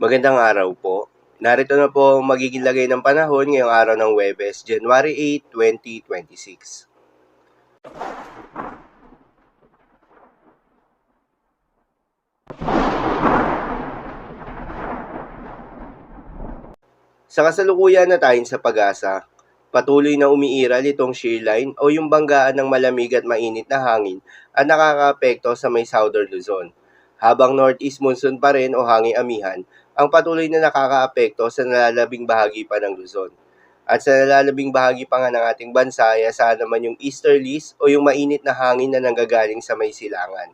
Magandang araw po. Narito na po ang magiging lagay ng panahon ngayong araw ng Huwebes, January 8, 2026. Sa kasalukuyan na tayo sa pag-asa, patuloy na umiiral itong shear line o yung banggaan ng malamig at mainit na hangin at nakakaapekto sa may southern Luzon. Habang northeast monsoon pa rin o hangin amihan, ang patuloy na nakakaapekto sa nalalabing bahagi pa ng Luzon. At sa nalalabing bahagi pa nga ng ating bansa ay asahan naman yung easterlies o yung mainit na hangin na nanggagaling sa may silangan.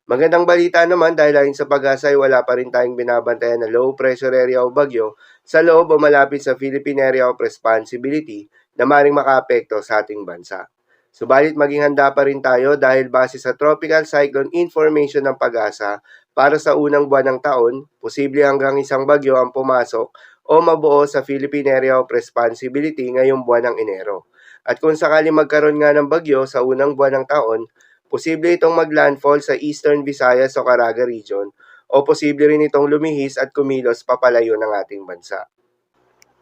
Magandang balita naman dahil ayon sa pag-asa ay wala pa rin tayong binabantayan na low pressure area o bagyo sa loob o malapit sa Philippine Area of Responsibility na maring makaapekto sa ating bansa. Subalit maging handa pa rin tayo dahil base sa Tropical Cyclone Information ng pag-asa para sa unang buwan ng taon, posible hanggang isang bagyo ang pumasok o mabuo sa Philippine Area of Responsibility ngayong buwan ng Enero. At kung sakali magkaroon nga ng bagyo sa unang buwan ng taon, posible itong maglandfall sa Eastern Visayas o Caraga region o posible rin itong lumihis at kumilos papalayo ng ating bansa.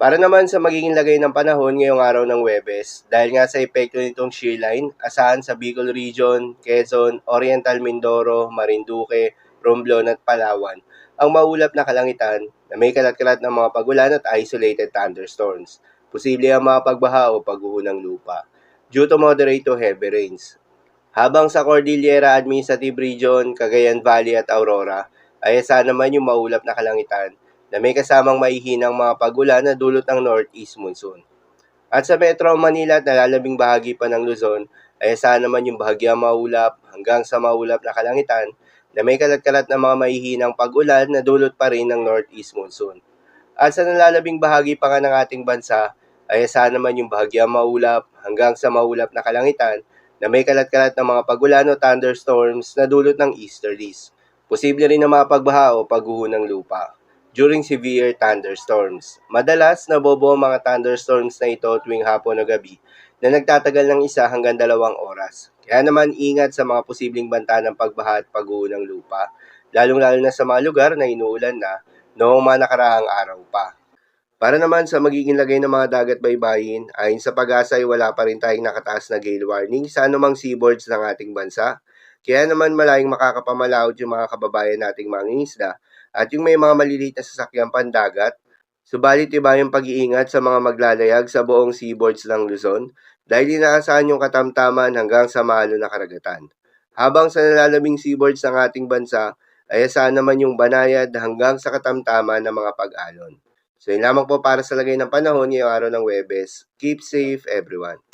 Para naman sa magiging lagay ng panahon ngayong araw ng Huwebes, dahil nga sa epekto nitong shear line, asahan sa Bicol Region, Quezon, Oriental Mindoro, Marinduque, Romblon at Palawan, ang maulap na kalangitan na may kalat-kalat ng mga pagulan at isolated thunderstorms. Posible ang mga pagbaha o pagguho ng lupa due to moderate to heavy rains. Habang sa Cordillera Administrative Region, Cagayan Valley at Aurora, ay asahan naman yung maulap na kalangitan na may kasamang maihinang mga pagulan na dulot ng northeast monsoon. At sa Metro Manila at nalalabing bahagi pa ng Luzon, ay asahan naman yung bahagyang maulap hanggang sa maulap na kalangitan na may kalat-kalat na mga maihinang pag-ulan na dulot pa rin ng northeast monsoon. At sa nalalabing bahagi pa nga ng ating bansa, ay asahan naman yung bahagyang maulap hanggang sa maulap na kalangitan na may kalat-kalat ng mga pagulan o thunderstorms na dulot ng easterlies. Posible rin na mga pagbaha o pagguho ng lupa during severe thunderstorms. Madalas, nabobo ang mga thunderstorms na ito tuwing hapon o gabi na nagtatagal ng 1 hanggang 2 oras. Kaya naman ingat sa mga posibleng banta ng pagbaha at pagguho ng lupa, lalong-lalo na sa mga lugar na inuulan na noong mga nakaraang araw pa. Para naman sa magiging lagay ng mga dagat baybayin, ayon sa pag-asa ay wala pa rin tayong nakataas na gale warning sa anumang seaboards ng ating bansa. Kaya naman malayong makakapamalaot yung mga kababayan nating mangingisda at yung may mga maliliit na sasakyang pandagat. Subalit iba yung pag-iingat sa mga maglalayag sa buong seaboards ng Luzon dahil inaasahan yung katamtaman hanggang sa mahalo na karagatan. Habang sa nalalabing seaboards ng ating bansa ay asahan naman yung banayad hanggang sa katamtaman ng mga pag-alon. So yun lamang po para sa lagay ng panahon ngayong araw ng Huwebes. Keep safe everyone.